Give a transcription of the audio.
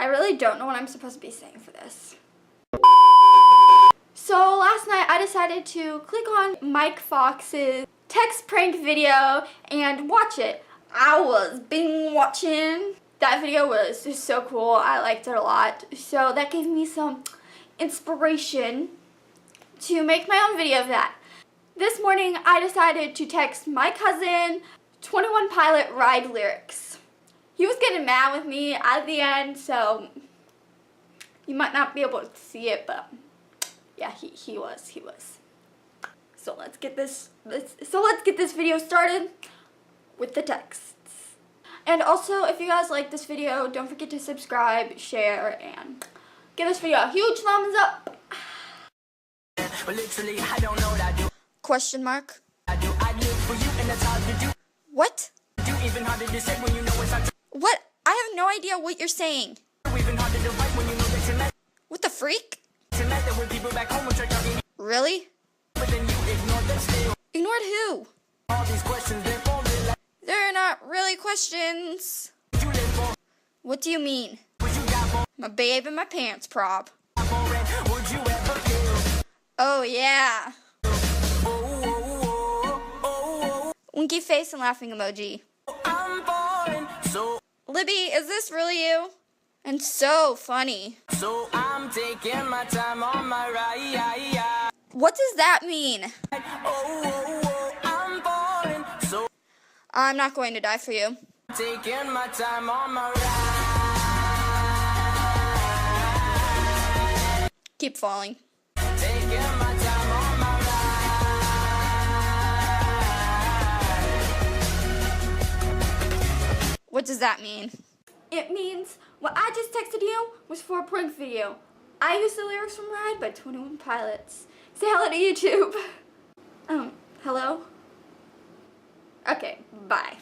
I really don't know what I'm supposed to be saying for this. So last night I decided to click on Mike Fox's text prank video and watch it. I was binge watching. That video was just so cool. I liked it a lot. So that gave me some inspiration to make my own video of that. This morning I decided to text my cousin 21 Pilot ride lyrics. He was getting mad with me at the end, so you might not be able to see it, but yeah, he was. So let's get this video started with the texts. And also, if you guys like this video, don't forget to subscribe, share, and give this video a huge thumbs up. Question mark. What? What? I have no idea what you're saying. What the freak? Really? Ignored who? They're not really questions. What do you mean? My babe in my pants prop. Oh yeah. Winky face and laughing emoji. Libby, is this really you? And so funny. So I'm taking my time on my ride. What does that mean? I'm not going to die for you. Taking my time on my ride. Keep falling. Taking my time on my ride. What does that mean? It means what I just texted you was for a prank video. I used the lyrics from Ride by 21 Pilots. Say hello to YouTube. Hello? Okay, bye.